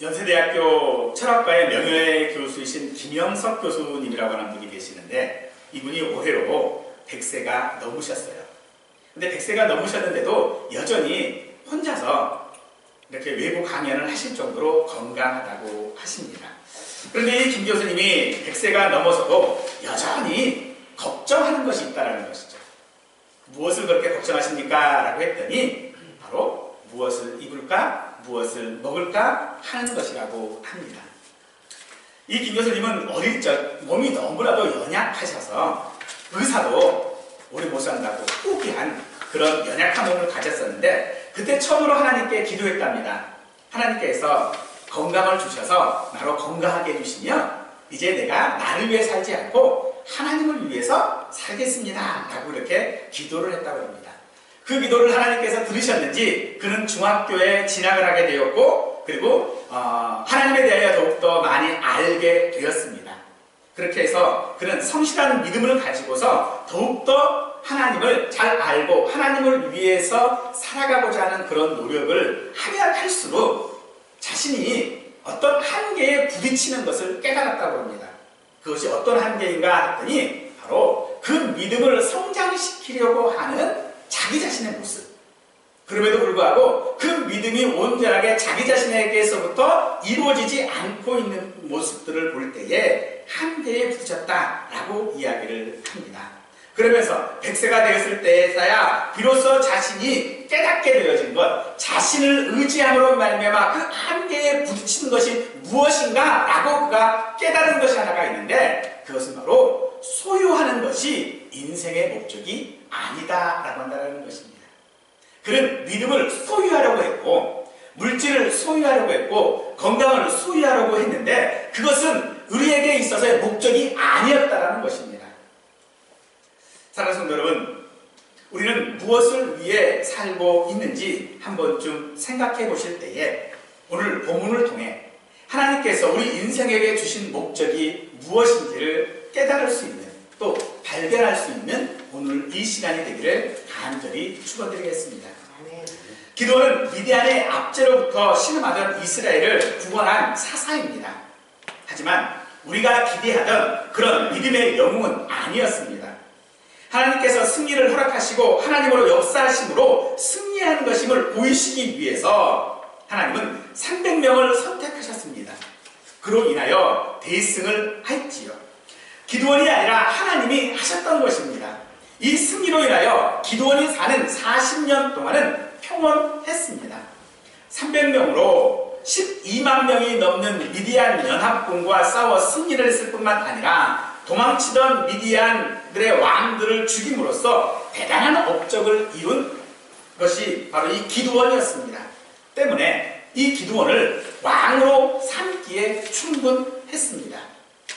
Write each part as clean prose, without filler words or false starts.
연세대학교 철학과의 명예교수이신 김영석 교수님이라고 하는 분이 계시는데 이분이 올해로 100세가 넘으셨어요. 근데 100세가 넘으셨는데도 여전히 혼자서 이렇게 외부 강연을 하실 정도로 건강하다고 하십니다. 그런데 이 김 교수님이 100세가 넘어서도 여전히 걱정하는 것이 있다는 것이죠. 무엇을 그렇게 걱정하십니까? 라고 했더니 바로 무엇을 입을까? 무엇을 먹을까? 하는 것이라고 합니다. 이 김 교수님은 어릴 적 몸이 너무나도 연약하셔서 의사도 오래 못 산다고 포기한 그런 연약한 몸을 가졌었는데 그때 처음으로 하나님께 기도했답니다. 하나님께서 건강을 주셔서 나로 건강하게 해주시면 이제 내가 나를 위해 살지 않고 하나님을 위해서 살겠습니다. 라고 이렇게 기도를 했다고 합니다. 그 기도를 하나님께서 들으셨는지 그는 중학교에 진학을 하게 되었고 그리고 하나님에 대하여 더욱더 많이 알게 되었습니다. 그렇게 해서 그는 성실한 믿음을 가지고서 더욱더 하나님을 잘 알고 하나님을 위해서 살아가고자 하는 그런 노력을 하면 할수록 자신이 어떤 한계에 부딪히는 것을 깨달았다고 합니다. 그것이 어떤 한계인가 했더니 바로 그 믿음을 성장시키려고 하는 자기 자신의 모습. 그럼에도 불구하고 그 믿음이 온전하게 자기 자신에게서부터 이루어지지 않고 있는 모습들을 볼 때에 한계에 부딪혔다라고 이야기를 합니다. 그러면서 100세가 되었을 때에서야 비로소 자신이 깨닫게 되어진 것, 자신을 의지함으로 말미암아 그 한계에 부딪히는 것이 무엇인가 라고 그가 깨달은 것이 하나가 있는데 그것은 바로 소유하는 것이 인생의 목적이 아니다 라고 한다는 것입니다. 그는 믿음을 소유하려고 했고 물질을 소유하려고 했고 건강을 소유하려고 했는데 그것은 우리에게 있어서의 목적이 아니었다라는 것입니다. 사랑하는 성도 여러분, 우리는 무엇을 위해 살고 있는지 한 번쯤 생각해 보실 때에 오늘 본문을 통해 하나님께서 우리 인생에게 주신 목적이 무엇인지를 깨달을 수 있는 또 발견할 수 있는 오늘 이 시간이 되기를 간절히 축원드리겠습니다. 기도는 미디안의 압제로부터 신음하던 이스라엘을 구원한 사사입니다. 하지만 우리가 기대하던 그런 믿음의 영웅은 아니었습니다. 하나님께서 승리를 허락하시고 하나님으로 역사하심으로 승리하는 것임을 보이시기 위해서 하나님은 300명을 선택하셨습니다. 그로 인하여 대승을 했지요. 기드온이 아니라 하나님이 하셨던 것입니다. 이 승리로 인하여 기드온이 사는 40년 동안은 평온했습니다. 300명으로 12만 명이 넘는 미디안 연합군과 싸워 승리를 했을 뿐만 아니라 도망치던 미디안들의 왕들을 죽임으로써 대단한 업적을 이룬 것이 바로 이 기드온이었습니다. 때문에 이 기드온을 왕으로 삼기에 충분했습니다.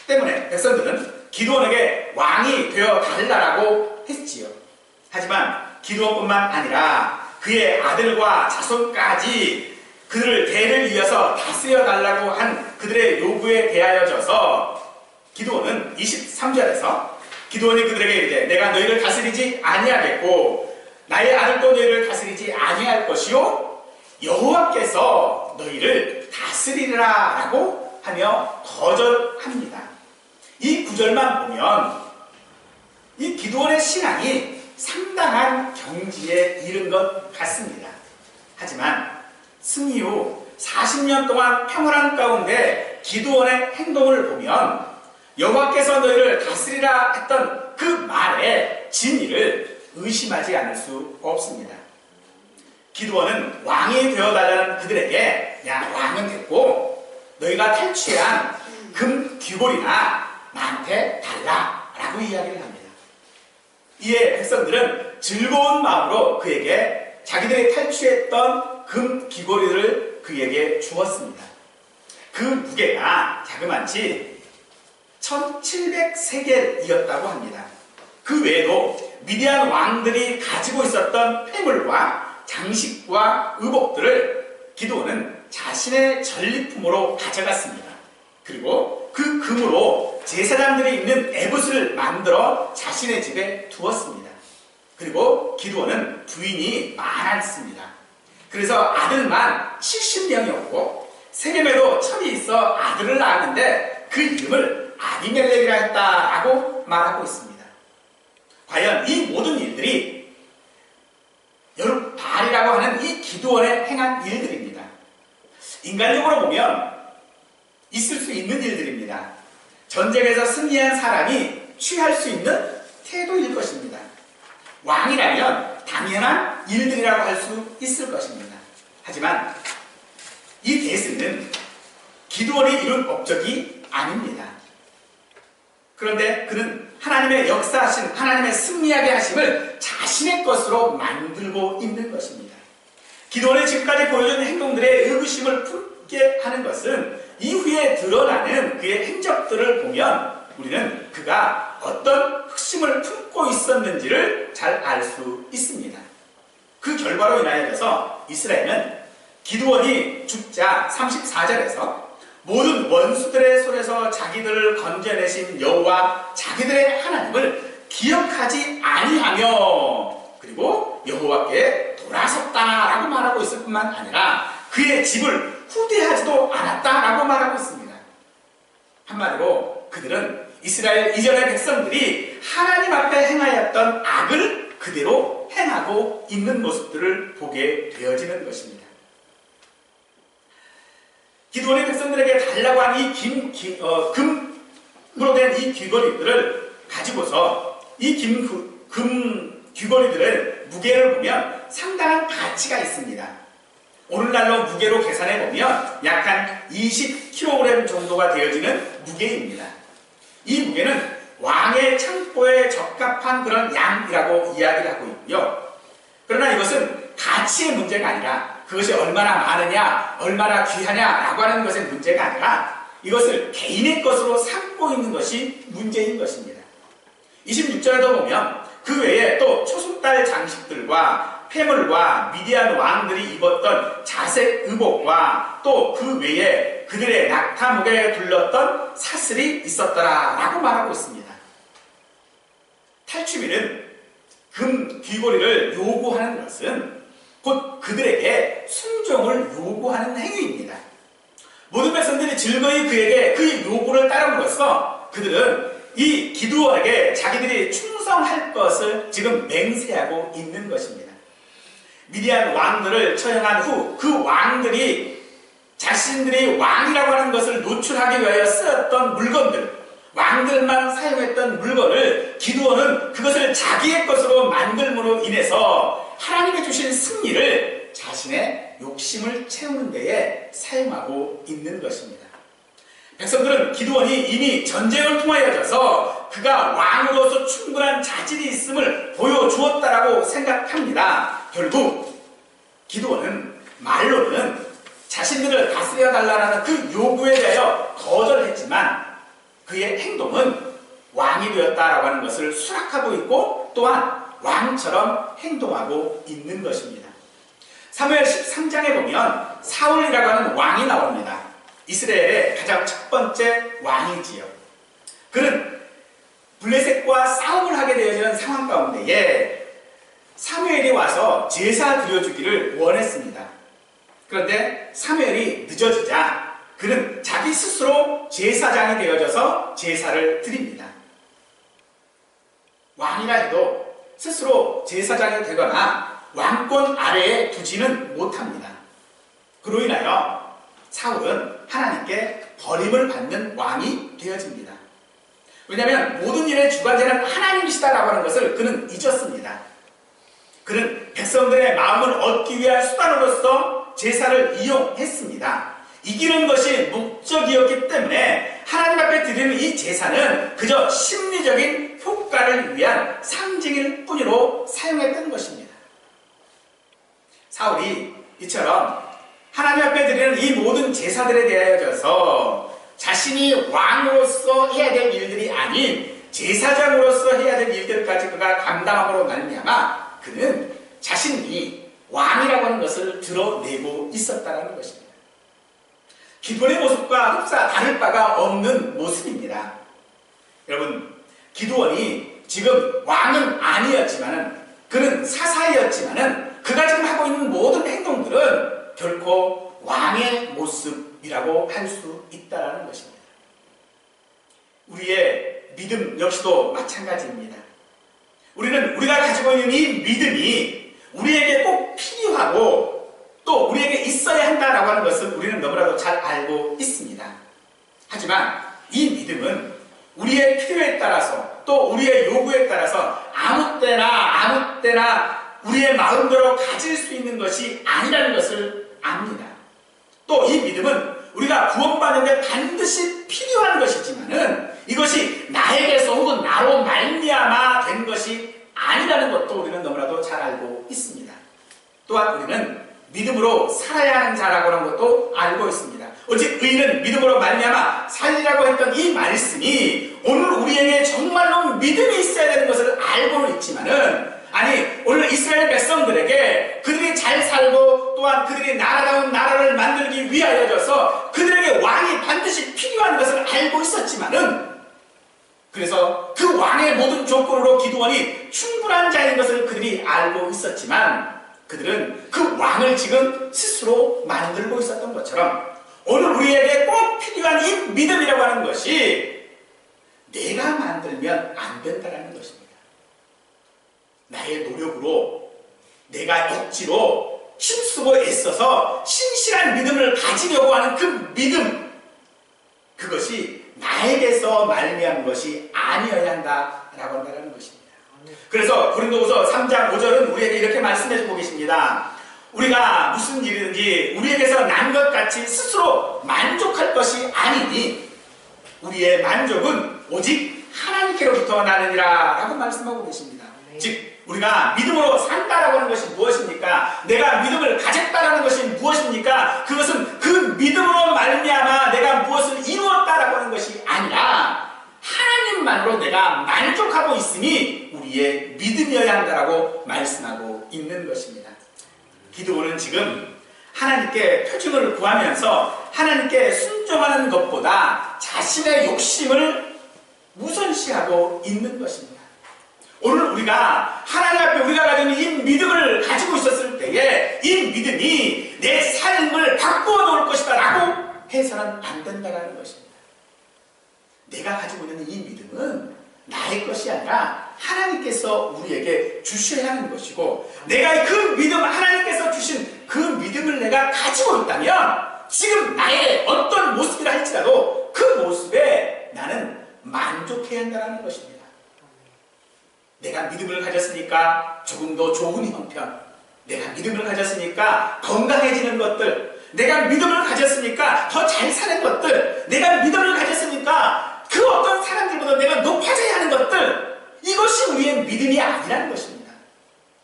때문에 백성들은 기드온에게 왕이 되어 달라고 했지요. 하지만 기드온뿐만 아니라 그의 아들과 자손까지 그들을 대를 이어서 다스려 달라고 한 그들의 요구에 대하여져서 기드온은 23절에서 기드온이 그들에게 이르되 내가 너희를 다스리지 아니하겠고 나의 아들도 너희를 다스리지 아니할 것이요 여호와께서 너희를 다스리리라 라고 하며 거절합니다. 이 구절만 보면 이 기드온의 신앙이 상당한 경지에 이른 것 같습니다. 하지만 승리 후 40년 동안 평안한 가운데 기드온의 행동을 보면 여호와께서 너희를 다스리라 했던 그 말의 진리를 의심하지 않을 수 없습니다. 기드온은 왕이 되어달라는 그들에게 야 왕은 됐고 너희가 탈취한 금 귀골이나 나한테 달라 라고 이야기를 합니다. 이에 백성들은 즐거운 마음으로 그에게 자기들이 탈취했던 금 귀고리를 그에게 주었습니다. 그 무게가 자그마치 1700세겔이었다고 합니다. 그 외에도 미디안 왕들이 가지고 있었던 폐물과 장식과 의복들을 기드온은 자신의 전리품으로 가져갔습니다. 그리고 그 금으로 제사장들이 입는 에봇을 만들어 자신의 집에 두었습니다. 그리고 기드온은 부인이 많았습니다. 그래서 아들만 70명이었고 세겜에도 첩이 있어 아들을 낳았는데 그 이름을 아비멜렉이라 했다라고 말하고 있습니다. 과연 이 모든 일들이 여룻바알이라고 하는 이 기드온의 행한 일들입니다. 인간적으로 보면 있을 수 있는 일들입니다. 전쟁에서 승리한 사람이 취할 수 있는 태도일 것입니다. 왕이라면 당연한 일들이라고 할 수 있을 것입니다. 하지만 이 대승은 기드온이 이룬 업적이 아닙니다. 그런데 그는 하나님의 역사하신, 하나님의 승리하게 하심을 자신의 것으로 만들고 있는 것입니다. 기드온이 지금까지 보여준 행동들의 의구심을 품게 하는 것은 이후에 드러나는 그의 행적들을 보면 우리는 그가 어떤 흑심을 품고 있었는지를 잘 알 수 있습니다. 그 결과로 인하여서 이스라엘은 기드온이 죽자 34절에서 모든 원수들의 손에서 자기들을 건져내신 여호와 자기들의 하나님을 기억하지 아니하며 그리고 여호와께 돌아섰다라고 말하고 있을 뿐만 아니라 그의 집을 후대하지도 않았다라고 말하고 있습니다. 한마디로 그들은 이스라엘 이전의 백성들이 하나님 앞에 행하였던 악을 그대로 행하고 있는 모습들을 보게 되어지는 것입니다. 기드온의 백성들에게 달라고 한 이 금으로 된 이 귀걸이들을 가지고서 이 금 귀걸이들의 무게를 보면 상당한 가치가 있습니다. 오늘날로 무게로 계산해 보면 약 한 20kg 정도가 되어지는 무게입니다. 이 무게는 왕의 창고에 적합한 그런 양이라고 이야기를 하고 있고요. 그러나 이것은 가치의 문제가 아니라 그것이 얼마나 많으냐, 얼마나 귀하냐라고 하는 것의 문제가 아니라 이것을 개인의 것으로 삼고 있는 것이 문제인 것입니다. 26절에도 보면 그 외에 또 초승달 장식들과 폐물과 미디안 왕들이 입었던 자색 의복과 또 그 외에 그들의 낙타목에 둘렀던 사슬이 있었더라 라고 말하고 있습니다. 탈취민은 금 귀걸이를 요구하는 것은 곧 그들에게 순종을 요구하는 행위입니다. 모든 백성들이 즐거이 그에게 그 요구를 따름으로써 그들은 이 기드온에게 자기들이 충성할 것을 지금 맹세하고 있는 것입니다. 미디안 왕들을 처형한 후 그 왕들이 자신들이 왕이라고 하는 것을 노출하기 위하여 쓰였던 물건들, 왕들만 사용했던 물건을 기드온은 그것을 자기의 것으로 만들므로 인해서 하나님이 주신 승리를 자신의 욕심을 채우는 데에 사용하고 있는 것입니다. 백성들은 기드온이 이미 전쟁을 통하여져서 그가 왕으로서 충분한 자질이 있음을 보여주었다라고 생각합니다. 결국 기드온은 말로는 자신들을 다스려 달라는 그 요구에 대하여 거절했지만 그의 행동은 왕이 되었다라고 하는 것을 수락하고 있고 또한 왕처럼 행동하고 있는 것입니다. 사무엘 13장에 보면 사울이라고 하는 왕이 나옵니다. 이스라엘의 가장 첫 번째 왕이지요. 그는 블레셋과 싸움을 하게 되어지는 상황 가운데에 사무엘이 와서 제사 드려주기를 원했습니다. 그런데 사무엘이 늦어지자 그는 자기 스스로 제사장이 되어져서 제사를 드립니다. 왕이라 해도 스스로 제사장이 되거나 왕권 아래에 두지는 못합니다. 그로 인하여 사울은 하나님께 버림을 받는 왕이 되어집니다. 왜냐하면 모든 일의 주관자는 하나님이시다라고 하는 것을 그는 잊었습니다. 그는 백성들의 마음을 얻기 위한 수단으로서 제사를 이용했습니다. 이기는 것이 목적이었기 때문에 하나님 앞에 드리는 이 제사는 그저 심리적인 효과를 위한 상징일 뿐으로 사용했던 것입니다. 사울이 이처럼 하나님 앞에 드리는 이 모든 제사들에 대하여서 자신이 왕으로서 해야 될 일들이 아닌 제사장으로서 해야 될 일들까지 그가 감당함으로 말미암아 그는 자신이 왕이라고 하는 것을 드러내고 있었다는 것입니다. 기드온의 모습과 흡사 다를 바가 없는 모습입니다. 여러분, 기드온이 지금 왕은 아니었지만은 그는 사사이었지만은 그가 지금 하고 있는 모든 행동들은 결코 왕의 모습 우리는 역시도 마찬가지입니다. 우리가 가지고 있는 이 믿음이 우리에게 꼭 필요하고 또 우리에게 있어야 한다라고 하는 것을 우리는 너무나도 잘 알고 있습니다. 하지만 이 믿음은 우리의 필요에 따라서 또 우리의 요구에 따라서 아무 때나 우리의 마음대로 가질 수 있는 것이 아니라는 것을 압니다. 또 이 믿음은 우리가 구원받는 데 반드시 필요한 것이지만은 이것이 나에게서 혹은 나로 말미암아 된 것이 아니라는 것도 우리는 너무나도 잘 알고 있습니다. 또한 우리는 믿음으로 살아야 하는 자라고 하는 것도 알고 있습니다. 오직 의인은 믿음으로 말미암아 살리라고 했던 이 말씀이 오늘 우리에게 정말로 믿음이 있어야 되는 것을 알고는 있지만은 오늘 이스라엘 백성들에게 그들이 잘 살고 또한 그들이 나라다운 나라를 만들기 위하여져서 그들에게 왕이 반드시 필요한 것을 알고 있었지만은 그래서 그 왕의 모든 조건으로 기드온이 충분한 자인 것을 그들이 알고 있었지만 그들은 그 왕을 지금 스스로 만들고 있었던 것처럼 오늘 우리에게 꼭 필요한 이 믿음이라고 하는 것이 내가 만들면 안 된다는 것입니다. 나의 노력으로 내가 억지로 힘쓰고 애써서 신실한 믿음을 가지려고 하는 그 믿음, 그것이 나에게서 말미암은 것이 아니어야 한다라고 한다는 것입니다. 그래서 고린도후서 3장 5절은 우리에게 이렇게 말씀해주고 계십니다. 우리가 무슨 일이든지 우리에게서 난 것 같이 스스로 만족할 것이 아니니 우리의 만족은 오직 하나님께로부터 나느니라 라고 말씀하고 계십니다. 즉 우리가 믿음으로 산다라고 하는 것이 무엇입니까? 내가 믿음을 가졌다라는 것이 무엇입니까? 그것은 그 믿음으로 말미암아 내가 무엇을 이루었다라고 하는 것이 아니라 하나님만으로 내가 만족하고 있음이 우리의 믿음이어야 한다라고 말씀하고 있는 것입니다. 기드온은 지금 하나님께 표징을 구하면서 하나님께 순종하는 것보다 자신의 욕심을 우선시하고 있는 것입니다. 오늘 우리가 하나님 앞에 우리가 가지고 있는 이 믿음을 가지고 있었을 때에 이 믿음이 내 삶을 바꾸어 놓을 것이다 라고 해서는 안 된다는 것입니다. 내가 가지고 있는 이 믿음은 나의 것이 아니라 하나님께서 우리에게 주셔야 하는 것이고 내가 그 믿음, 하나님께서 주신 그 믿음을 내가 가지고 있다면 지금 나의 어떤 모습이라 할지라도 그 모습에 나는 만족해야 한다는 것입니다. 내가 믿음을 가졌으니까 조금 더 좋은 형편, 내가 믿음을 가졌으니까 건강해지는 것들, 내가 믿음을 가졌으니까 더 잘 사는 것들, 내가 믿음을 가졌으니까 그 어떤 사람들보다 내가 높아져야 하는 것들, 이것이 우리의 믿음이 아니라는 것입니다.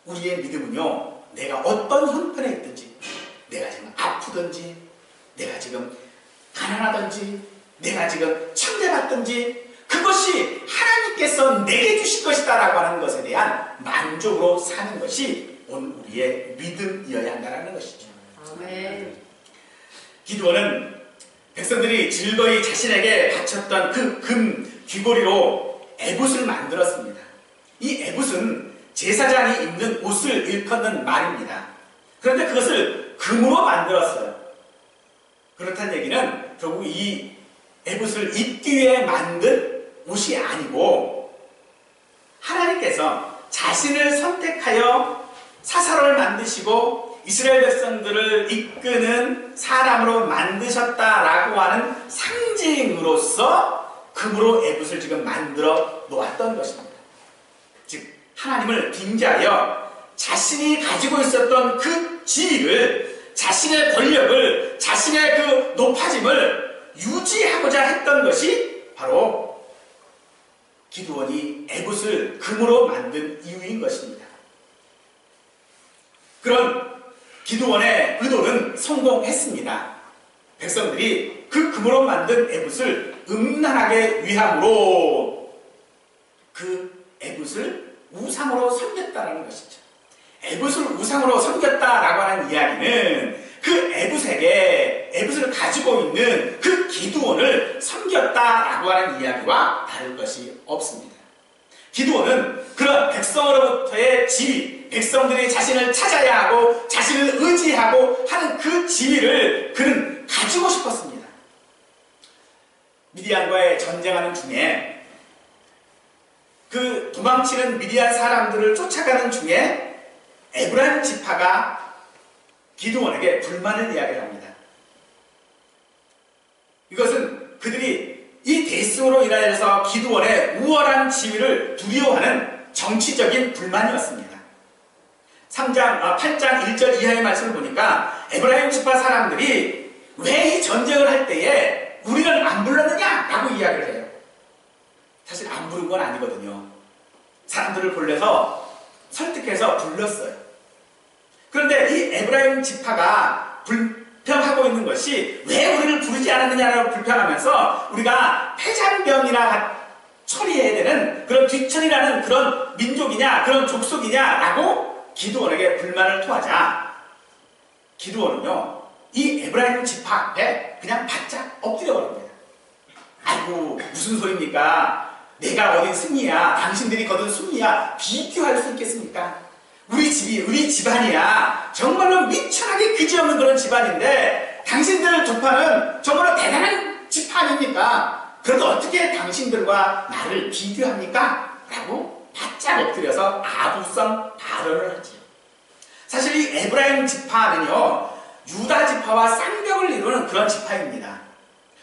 우리의 믿음은요, 내가 어떤 형편에 있든지, 내가 지금 아프든지, 내가 지금 가난하든지, 내가 지금 침대받든지, 그것이 하나님께서 내게 주신 것이다 라고 하는 것에 대한 만족으로 사는 것이 오늘 우리의 믿음이어야 한다는 것이죠. 아멘. 기드온은 백성들이 즐거이 자신에게 바쳤던 그 금 귀고리로 에봇을 만들었습니다. 이 에봇은 제사장이 입는 옷을 일컫는 말입니다. 그런데 그것을 금으로 만들었어요. 그렇다는 얘기는 결국 이 에봇을 입기 위해 만든 옷이 아니고 하나님께서 자신을 선택하여 사사로를 만드시고 이스라엘 백성들을 이끄는 사람으로 만드셨다라고 하는 상징으로서 금으로 에봇을 지금 만들어 놓았던 것입니다. 즉 하나님을 빙자하여 자신이 가지고 있었던 그 지위를, 자신의 권력을, 자신의 그 높아짐을 유지하고자 했던 것이 바로 기드온이 에봇을 금으로 만든 이유인 것입니다. 그런 기드온의 의도는 성공했습니다. 백성들이 그 금으로 만든 에봇을 음란하게 위함으로 그 에봇을 우상으로 섬겼다는 것이죠. 에봇을 우상으로 섬겼다라고 하는 이야기는 그 에봇을 가지고 있는 그 기드온을 섬겼다라고 하는 이야기와 다를 것이 없습니다. 기드온은 그런 백성으로부터의 지위, 백성들이 자신을 찾아야 하고 자신을 의지하고 하는 그 지위를 그는 가지고 싶었습니다. 미디안과의 전쟁하는 중에 그 도망치는 미디안 사람들을 쫓아가는 중에 에브라임 지파가 기드온에게 불만을 이야기합니다. 이것은 그들이 이 대승으로 인하여서 기드온의 우월한 지위를 두려워하는 정치적인 불만이었습니다. 8장 1절 이하의 말씀을 보니까 에브라임 지파 사람들이 왜 이 전쟁을 할 때에 우리는 안 불렀느냐? 라고 이야기를 해요. 사실 안 부른 건 아니거든요. 사람들을 불러서 설득해서 불렀어요. 그런데 이 에브라임 지파가 불평하고 있는 것이 왜 우리를 부르지 않았느냐라고 불평하면서 우리가 패잔병이나 처리해야 되는 그런 뒤처리라는 그런 민족이냐 그런 족속이냐라고 기드온에게 불만을 토하자 기드온은요 이 에브라임 지파 앞에 그냥 바짝 엎드려 버립니다. 아이고 무슨 소리입니까? 내가 얻은 승리야 당신들이 거둔 승리야 비교할 수 있겠습니까? 우리 집안이야 정말로 미천하게 그지없는 그런 집안인데 당신들 두 파는 정말로 대단한 지파 아닙니까? 그래도 어떻게 당신들과 나를 비교합니까? 라고 바짝 엎드려서 아부성 발언을 하죠. 사실 이 에브라임 지파는요 유다 지파와 쌍벽을 이루는 그런 지파입니다.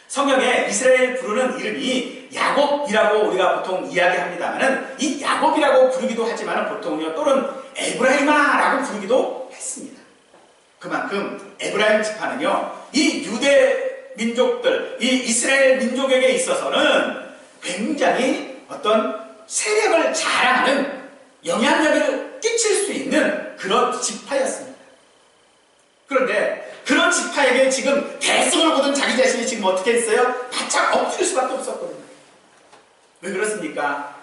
성경에 이스라엘 부르는 이름이 야곱이라고 우리가 보통 이야기합니다만은 이 야곱이라고 부르기도 하지만 보통요 또는 에브라임아라고 부르기도 했습니다. 그만큼 에브라임 지파는요 이 유대 민족들, 이 이스라엘 민족에게 있어서는 굉장히 어떤 세력을 자랑하는 영향력을 끼칠 수 있는 그런 지파였습니다. 그런데 그런 지파에게 지금 대승을 거둔 자기 자신이 지금 어떻게 했어요? 바짝 엎드릴 수밖에 없었거든요. 왜 그렇습니까?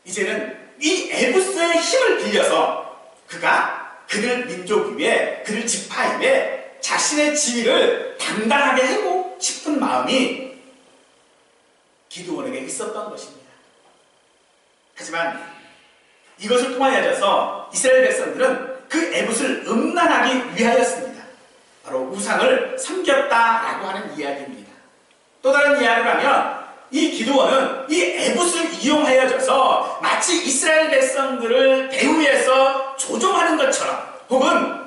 이제는 이 에부스의 힘을 빌려서 그가 그들 민족 위에 그들 지파 위에 자신의 지위를 당당하게 하고 싶은 마음이 기드온에게 있었던 것입니다. 하지만 이것을 통하여서 이스라엘 백성들은 그 에봇을 음란하기 위하였습니다. 바로 우상을 섬겼다라고 하는 이야기입니다. 또 다른 이야기를 하면 이 기드온은 이 에봇을 이용하여져서 마치 이스라엘 백성들을 배후에서 조종하는 것처럼 혹은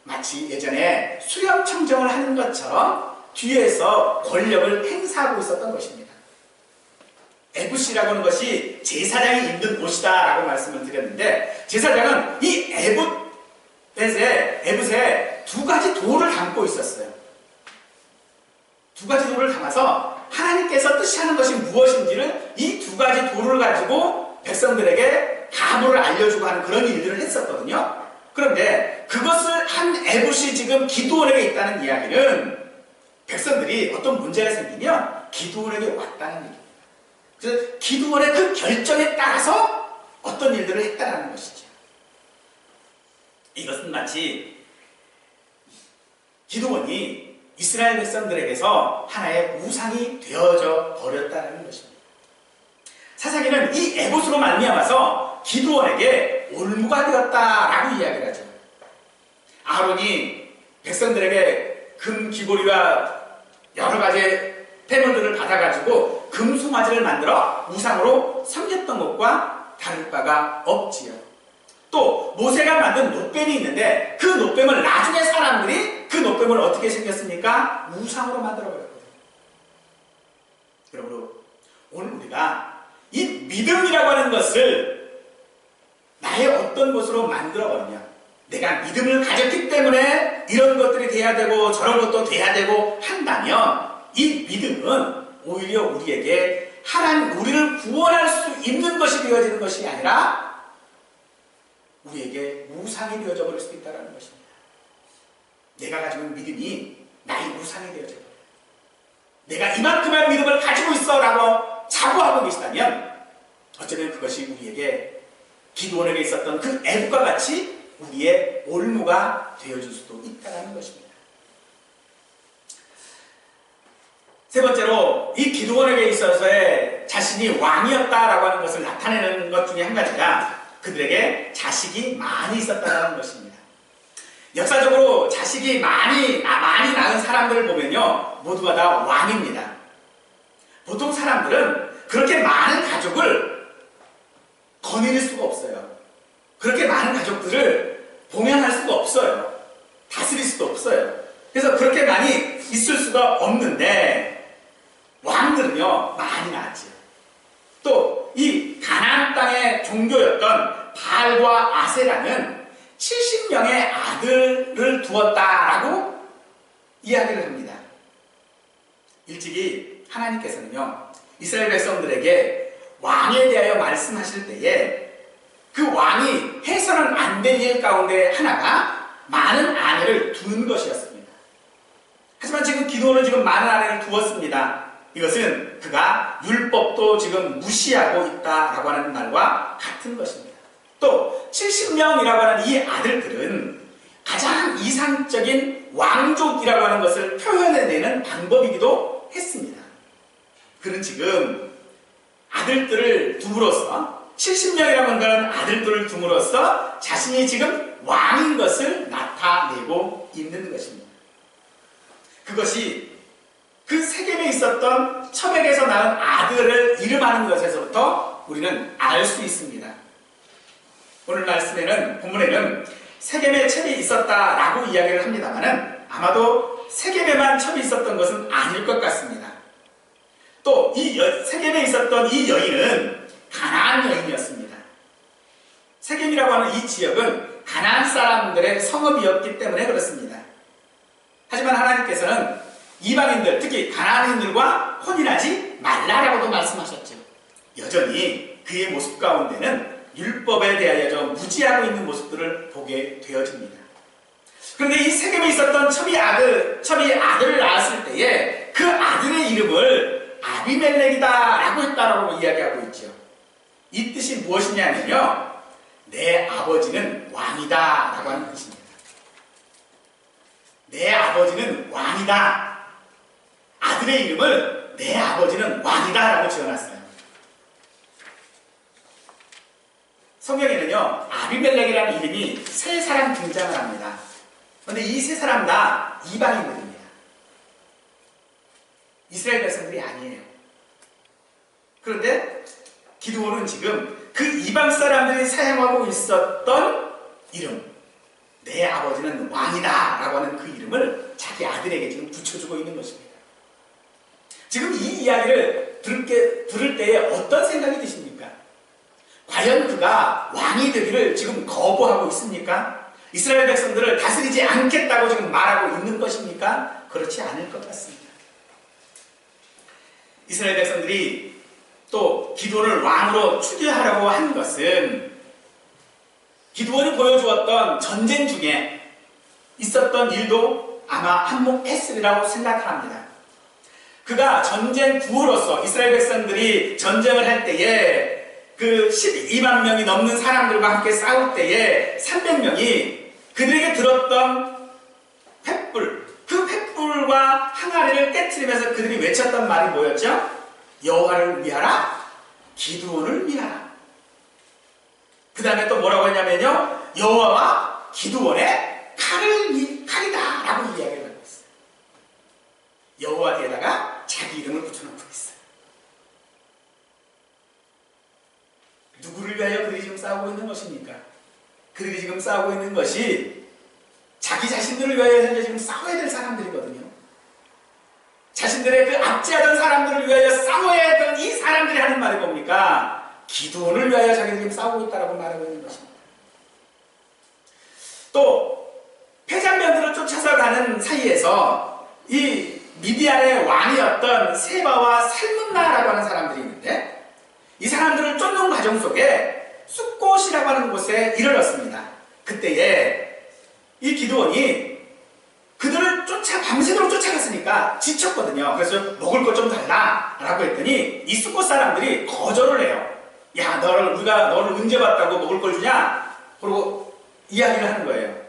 마치 예전에 수령 청정을 하는 것처럼 뒤에서 권력을 행사하고 있었던 것입니다. 에봇이라고 하는 것이 제사장이 입는 옷이다 라고 말씀을 드렸는데 제사장은 이 에봇에 두 가지 돌을 담고 있었어요. 두 가지 돌을 담아서 하나님께서 뜻이 하는 것이 무엇인지를 이 두 가지 돌을 가지고 백성들에게 가부를 알려주고 하는 그런 일들을 했었거든요. 그런데 그것을 한 에봇이 지금 기드온에게 있다는 이야기는 백성들이 어떤 문제가 생기면 기드온에게 왔다는 얘기입니다. 그래서 기드온의 그 결정에 따라서 어떤 일들을 했다는 것이죠. 이것은 마치 기드온이 이스라엘 백성들에게서 하나의 우상이 되어져 버렸다는 것입니다. 사사기는 이 에봇으로 말미암아서 기드온에게 올무가 되었다라고 이야기를 하죠. 아론이 백성들에게 금 기보리와 여러 가지 폐물들을 받아가지고 금송아지를 만들어 우상으로 섬겼던 것과 다를 바가 없지요. 또 모세가 만든 놋뱀이 있는데 그 놋뱀을 나중에 사람들이 그 놋뱀을 어떻게 생겼습니까? 우상으로 만들어버렸거든요. 그러므로 오늘 우리가 이 믿음이라고 하는 것을 나의 어떤 것으로 만들어버리냐, 내가 믿음을 가졌기 때문에 이런 것들이 돼야 되고 저런 것도 돼야 되고 한다면 이 믿음은 오히려 우리에게 하나님, 우리를 구원할 수 있는 것이 되어지는 것이 아니라 우리에게 우상이 되어져 버릴 수도 있다는 것입니다. 내가 가지고 있는 믿음이 나의 우상이 되어져 버려요. 내가 이만큼의 믿음을 가지고 있어 라고 자부하고 계시다면 어쩌면 그것이 우리에게 기드온에게 있었던 그 에봇과 같이 우리의 올무가 되어줄 수도 있다는 것입니다. 세 번째로 이 기드온에게 있어서의 자신이 왕이었다라고 하는 것을 나타내는 것 중에 한 가지가 그들에게 자식이 많이 있었다는 것입니다. 역사적으로 자식이 많이 낳은 사람들을 보면요 모두가 다 왕입니다. 보통 사람들은 그렇게 많은 가족을 거느릴 수가 없어요. 그렇게 많은 가족들을 봉양할 수가 없어요. 다스릴 수도 없어요. 그래서 그렇게 많이 있을 수가 없는데 왕들은요 많이 낳았지요. 또 이 가나안 땅의 종교였던 바알과 아세라는 70명의 아들을 두었다라고 이야기를 합니다. 일찍이 하나님께서는요 이스라엘 백성들에게 왕에 대하여 말씀하실 때에 그 왕이 해서는 안 될 일 가운데 하나가 많은 아내를 두는 것이었습니다. 하지만 지금 기도는 지금 많은 아내를 두었습니다. 이것은 그가 율법도 지금 무시하고 있다라고 하는 말과 같은 것입니다. 또 70명이라고 하는 이 아들들은 가장 이상적인 왕족이라고 하는 것을 표현해내는 방법이기도 했습니다. 그는 지금 아들들을 둠으로써 70명이라고 하는 아들들을 둠으로써 자신이 지금 왕인 것을 나타내고 있는 것입니다. 그것이 그 세겜에 있었던 첨액에서 낳은 아들을 이름하는 것에서부터 우리는 알 수 있습니다. 오늘 말씀에는 본문에는 세겜에 첩이 있었다라고 이야기를 합니다만은 아마도 세겜에만 첩이 있었던 것은 아닐 것 같습니다. 또 이 세겜에 있었던 이 여인은 가나안 여인이었습니다. 세겜이라고 하는 이 지역은 가나안 사람들의 성읍이었기 때문에 그렇습니다. 하지만 하나님께서는 이방인들, 특히 가나안인들과 혼인하지 말라라고도 말씀하셨죠. 여전히 그의 모습 가운데는 율법에 대하여 좀 무지하고 있는 모습들을 보게 되어집니다. 그런데 이 세겜에 있었던 첩이 아들을 낳았을 때에 그 아들의 이름을 아비멜렉이다라고 했다라고 이야기하고 있죠. 이 뜻이 무엇이냐면요, 내 아버지는 왕이다라고 하는 뜻입니다. 내 아버지는 왕이다. 아들의 이름을 내 아버지는 왕이다라고 지어놨어요. 성경에는요 아비멜렉이라는 이름이 세 사람 등장을 합니다. 그런데 이 세 사람 다 이방인들입니다. 이스라엘 백성들이 아니에요. 그런데 기드온은 지금 그 이방 사람들이 사용하고 있었던 이름, 내 아버지는 왕이다 라고 하는 그 이름을 자기 아들에게 지금 붙여주고 있는 것입니다. 지금 이 이야기를 들을 때에 어떤 생각이 드십니까? 과연 그가 왕이 되기를 지금 거부하고 있습니까? 이스라엘 백성들을 다스리지 않겠다고 지금 말하고 있는 것입니까? 그렇지 않을 것 같습니다. 이스라엘 백성들이 또 기드온을 왕으로 추대하려고 한 것은 기드온이 보여주었던 전쟁 중에 있었던 일도 아마 한몫했으리라고 생각을 합니다. 그가 전쟁 구호로서 이스라엘 백성들이 전쟁을 할 때에 그 12만 명이 넘는 사람들과 함께 싸울 때에 300명이 그들에게 들었던 횃불, 그 횃불과 항아리를 깨트리면서 그들이 외쳤던 말이 뭐였죠? 여호와를 위하라, 기드온을 위하라. 그 다음에 또 뭐라고 했냐면요, 여호와와 기드온의 칼이다 라고 이야기를 하고 있어요. 여호와 뒤에다가 자기 이름을 붙여놓고 있어요. 누구를 위하여 그들이 지금 싸우고 있는 것입니까? 그들이 지금 싸우고 있는 것이 자기 자신들을 위하여 현재 지금 싸워야 될 사람들이거든요. 자신들의 그 압제하던 사람들을 위하여 싸워야 했던 이 사람들이 하는 말이 뭡니까? 기드온을 위하여 자기들이 지금 싸우고 있다라고 말하고 있는 것입니다. 또 패잔면들을 쫓아서 가는 사이에서 이 미디안의 왕이었던 세바와 살문나라고 하는 사람들이 있는데 이 사람들을 쫓는 과정 속에 숫곳이라고 하는 곳에 이르렀습니다. 그때에 이 기드온이 그들을 밤새도록 쫓아갔으니까 지쳤거든요. 그래서 먹을 것 좀 달라 라고 했더니 이 숫곳 사람들이 거절을 해요. 야, 우리가 너를 언제 봤다고 먹을 걸 주냐? 그리고 이야기를 하는 거예요.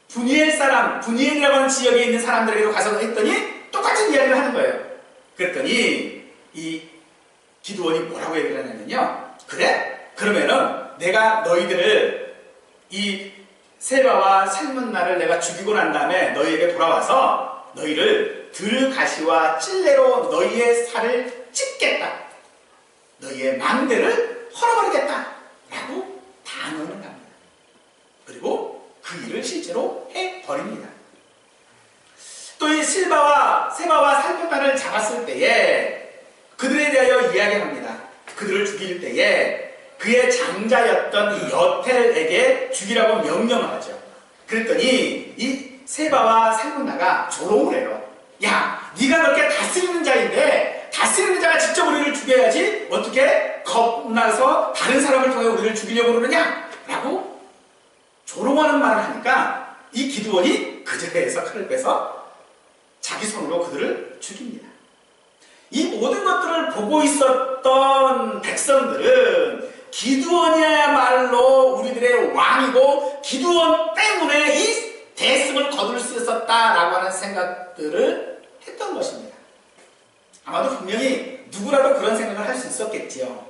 분이엘이라고 하는 지역에 있는 사람들에게도 가서 했더니 똑같은 이야기를 하는 거예요. 그랬더니 이 기드온이 뭐라고 얘기를 하냐면요, 그래? 그러면은 내가 너희들을 이 세바와 살문나를 내가 죽이고 난 다음에 너희에게 돌아와서 너희를 들가시와 찔레로 너희의 살을 찢겠다. 너희의 망대를 헐어버리겠다 라고 단언을 합니다. 그리고 그 일을 실제로 해버립니다. 또 이 세바와 살문나를 잡았을 때에 그들에 대하여 이야기합니다. 그들을 죽일 때에 그의 장자였던 이 여텔에게 죽이라고 명령을 하죠. 그랬더니 이 세바와 살문나가 조롱을 해요. 야, 네가 그렇게 다스리는 자인데 다스리는 자가 직접 우리를 죽여야지 어떻게 겁나서 다른 사람을 통해 우리를 죽이려고 그러느냐? 라고 조롱하는 말을 하니까 이 기드온이 그 자리에서 칼을 빼서 자기 손으로 그들을 죽입니다. 이 모든 것들을 보고 있었던 백성들은 기드온이야말로 우리들의 왕이고 기드온 때문에 이 대승을 거둘 수 있었다라고 하는 생각들을 했던 것입니다. 아마도 분명히 누구라도 그런 생각을 할 수 있었겠지요.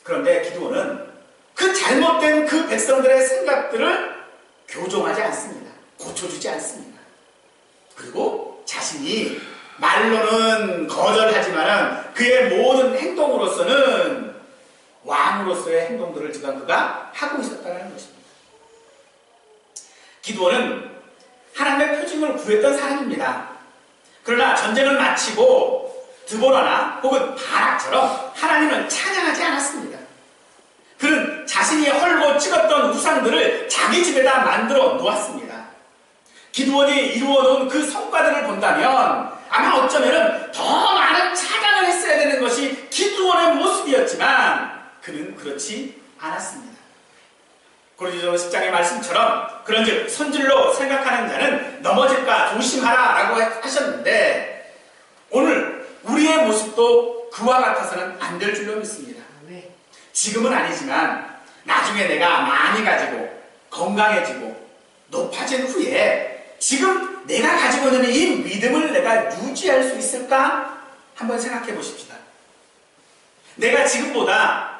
그런데 기드온은 그 잘못된 그 백성들의 생각들을 교정하지 않습니다. 고쳐주지 않습니다. 그리고 자신이 말로는 거절하지만 그의 모든 행동으로서는 왕으로서의 행동들을 지금 그가 하고 있었다는 것입니다. 기드온은 하나님의 표징을 구했던 사람입니다. 그러나 전쟁을 마치고 드보라나 혹은 바락처럼 하나님을 찬양하지 않았습니다. 그는 자신이 헐고 찍었던 우상들을 자기 집에다 만들어 놓았습니다. 기드온이 이루어놓은 그 성과들을 본다면 아마 어쩌면 더 많은 찬양을 했어야 되는 것이 기드온의 모습이었지만 그는 그렇지 않았습니다. 고린도전서 10장의 말씀처럼 그런즉 선질로 생각하는 자는 넘어질까 조심하라 라고 하셨는데 오늘 우리의 모습도 그와 같아서는 안 될 줄로 믿습니다. 지금은 아니지만 나중에 내가 많이 가지고 건강해지고 높아진 후에 지금 내가 가지고 있는 이 믿음을 내가 유지할 수 있을까? 한번 생각해 보십시다. 내가 지금보다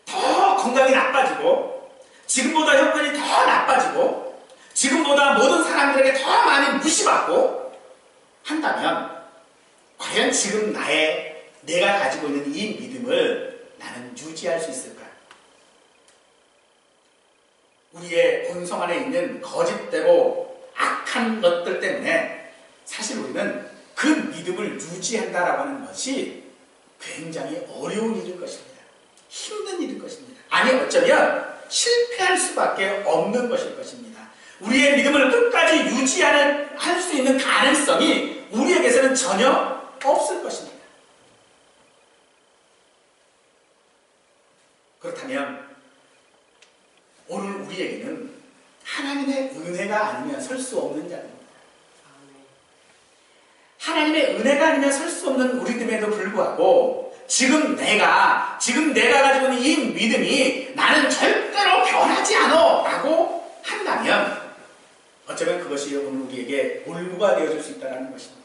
더 건강이 나빠지고 지금보다 형편이 더 나빠지고 지금보다 모든 사람들에게 더 많이 무시받고 한다면 과연 지금 내가 가지고 있는 이 믿음을 나는 유지할 수 있을까? 우리의 본성 안에 있는 거짓되고 악한 것들 때문에 사실 우리는 그 믿음을 유지한다라고 하는 것이 굉장히 어려운 일일 것입니다. 힘든 일일 것입니다. 아니 어쩌면 실패할 수밖에 없는 것일 것입니다. 우리의 믿음을 끝까지 할 수 있는 가능성이 우리에게서는 전혀 없을 것입니다. 그렇다면 오늘 우리에게는 하나님의 은혜가 아니면 설 수 없는 자입니다. 하나님의 은혜가 아니면 설 수 없는 우리됨에도 불구하고 지금 내가 가지고 있는 이 믿음이 나는 절대로 변하지 않아 라고 한다면 어쩌면 그것이 오늘 우리에게 올무가 되어줄 수 있다는 것입니다.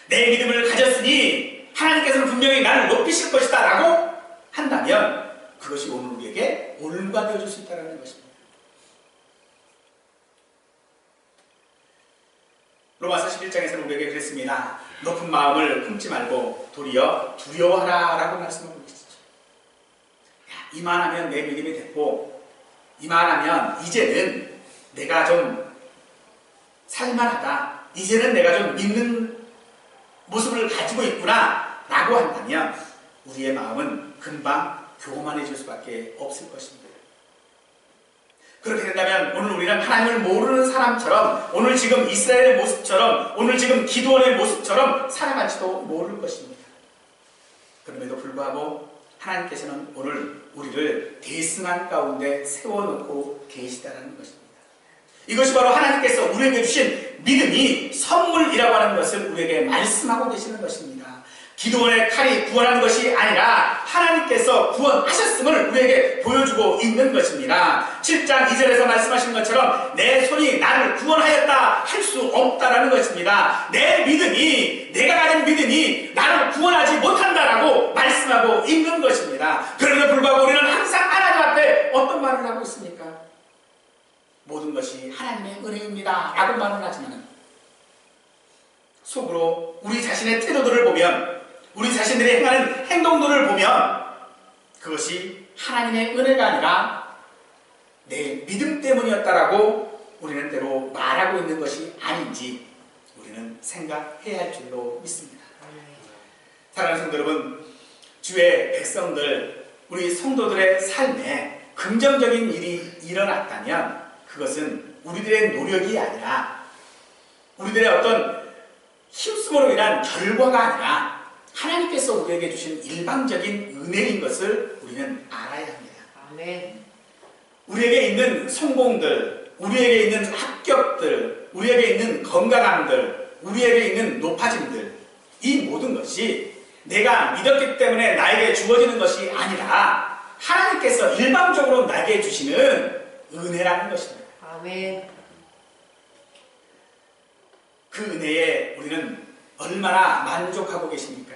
내 믿음을 가졌으니 하나님께서는 분명히 나를 높이실 것이다 라고 한다면 그것이 오늘 우리에게 올무가 되어줄 수 있다는 것입니다. 로마서 11장에서는 우리에게 그랬습니다. 높은 마음을 품지 말고 도리어 두려워하라 라고 말씀하고 계시죠. 이만하면 내 믿음이 됐고 이만하면 이제는 내가 좀 살만하다. 이제는 내가 좀 믿는 모습을 가지고 있구나 라고 한다면 우리의 마음은 금방 교만해질 수밖에 없을 것입니다. 그렇게 된다면 오늘 우리는 하나님을 모르는 사람처럼 오늘 지금 이스라엘의 모습처럼 오늘 지금 기드온의 모습처럼 살아갈지도 모를 것입니다. 그럼에도 불구하고 하나님께서는 오늘 우리를 대승한 가운데 세워놓고 계시다는 것입니다. 이것이 바로 하나님께서 우리에게 주신 믿음이 선물이라고 하는 것을 우리에게 말씀하고 계시는 것입니다. 기드온의 칼이 구원하는 것이 아니라 하나님께서 구원하셨음을 우리에게 보여주고 있는 것입니다. 7장 2절에서 말씀하신 것처럼 내 손이 나를 구원하였다 할 수 없다라는 것입니다. 내 믿음이 내가 가진 믿음이 나를 구원하지 못한다라고 말씀하고 있는 것입니다. 그럼에도 불구하고 우리는 항상 하나님 앞에 어떤 말을 하고 있습니까? 모든 것이 하나님의 은혜입니다 라고 말을 하지만 속으로 우리 자신의 태도들을 보면 우리 자신들이 행하는 행동들을 보면 그것이 하나님의 은혜가 아니라 내 믿음 때문이었다라고 우리는 때로 말하고 있는 것이 아닌지 우리는 생각해야 할 줄로 믿습니다. 사랑하는 성도 여러분, 주의 백성들, 우리 성도들의 삶에 긍정적인 일이 일어났다면 그것은 우리들의 노력이 아니라 우리들의 어떤 힘쓰므로 인한 결과가 아니라 하나님께서 우리에게 주신 일방적인 은혜인 것을 우리는 알아야 합니다. 아멘. 우리에게 있는 성공들, 우리에게 있는 합격들, 우리에게 있는 건강함들, 우리에게 있는 높아짐들, 이 모든 것이 내가 믿었기 때문에 나에게 주어지는 것이 아니라 하나님께서 일방적으로 나에게 주시는 은혜라는 것입니다. 아멘. 그 은혜에 우리는 얼마나 만족하고 계십니까?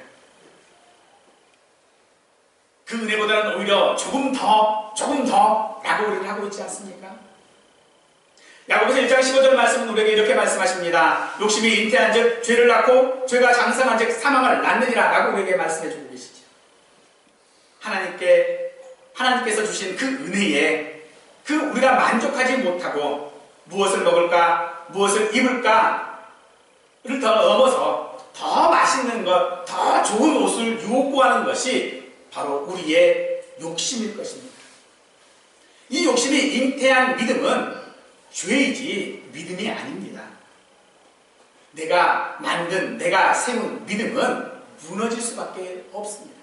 그 은혜보다는 오히려 조금 더 라고 우리는 하고 있지 않습니까? 야고보서 1장 15절 말씀은 우리에게 이렇게 말씀하십니다. 욕심이 잉태한 즉 죄를 낳고 죄가 장성한 즉 사망을 낳느니라 라고 우리에게 말씀해 주고 계시죠. 하나님께서 주신 그 은혜에 우리가 만족하지 못하고 무엇을 먹을까, 무엇을 입을까를 더 넘어서 더 맛있는 것, 더 좋은 옷을 요구하는 것이 바로 우리의 욕심일 것입니다. 이 욕심이 잉태한 믿음은 죄이지 믿음이 아닙니다. 내가 세운 믿음은 무너질 수밖에 없습니다.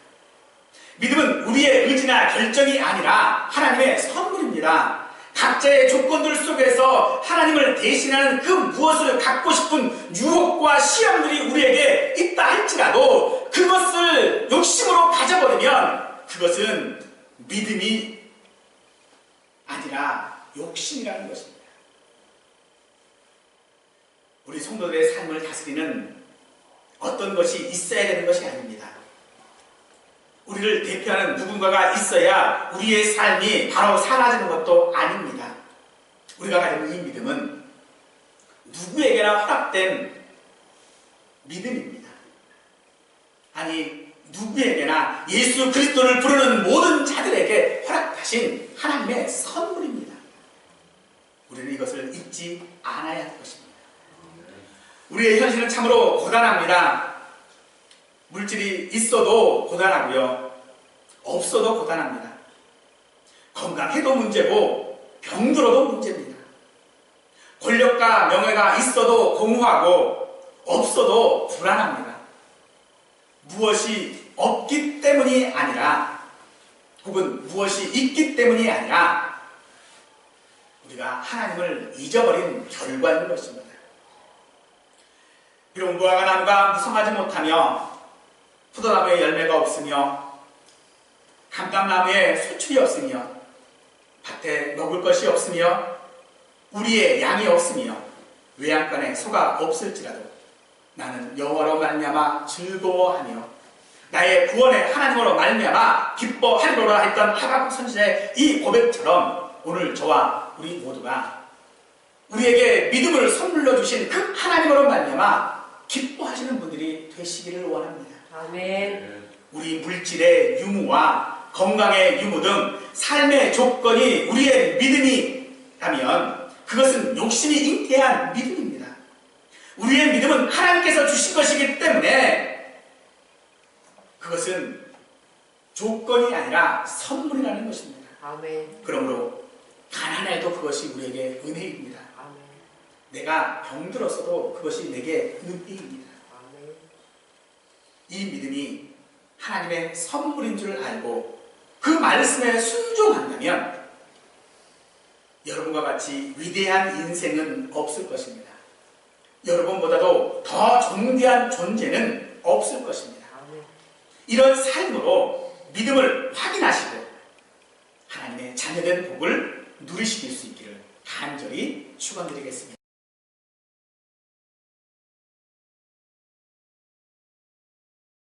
믿음은 우리의 의지나 결정이 아니라 하나님의 선물입니다. 각자의 조건들 속에서 하나님을 대신하는 그 무엇을 갖고 싶은 유혹과 시험들이 우리에게 있다 할지라도 그것을 욕심으로 가져버리면 그것은 믿음이 아니라 욕심이라는 것입니다. 우리 성도들의 삶을 다스리는 어떤 것이 있어야 되는 것이 아닙니다. 우리를 대표하는 누군가가 있어야 우리의 삶이 바로 사라지는 것도 아닙니다. 우리가 가지고 이 믿음은 누구에게나 허락된 믿음입니다. 아니, 누구에게나 예수 그리스도를 부르는 모든 자들에게 허락하신 하나님의 선물입니다. 우리는 이것을 잊지 않아야 할 것입니다. 우리의 현실은 참으로 고단합니다. 물질이 있어도 고단하고요. 없어도 고단합니다. 건강해도 문제고 병들어도 문제입니다. 권력과 명예가 있어도 공허하고 없어도 불안합니다. 무엇이 없기 때문이 아니라 혹은 무엇이 있기 때문이 아니라 우리가 하나님을 잊어버린 결과인 것입니다. 비록 무화과 나무가 무성하지 못하며 포도나무에 열매가 없으며 감람나무에 소출이 없으며 밭에 먹을 것이 없으며 우리의 양이 없으며 외양간에 소가 없을지라도 나는 여호와로 말미암아 즐거워하며 나의 구원의 하나님으로 말미암아 기뻐하리로라 했던 하박국 선지자의 이 고백처럼 오늘 저와 우리 모두가 우리에게 믿음을 선물로 주신 그 하나님으로 말미암아 기뻐하시는 분들이 되시기를 원합니다. 아멘. 우리 물질의 유무와 건강의 유무 등 삶의 조건이 우리의 믿음이라면 그것은 욕심이 잉태한 믿음입니다. 우리의 믿음은 하나님께서 주신 것이기 때문에 그것은 조건이 아니라 선물이라는 것입니다. 아멘. 그러므로 가난해도 그것이 우리에게 은혜입니다. 아멘. 내가 병들었어도 그것이 내게 은혜입니다. 아멘. 이 믿음이 하나님의 선물인 줄 알고 그 말씀에 순종한다면 여러분과 같이 위대한 인생은 없을 것입니다. 여러분보다도 더 존귀한 존재는 없을 것입니다. 아멘. 이런 삶으로 믿음을 확인하시고 하나님의 자녀된 복을 누리실 수 있기를 간절히 축원드리겠습니다.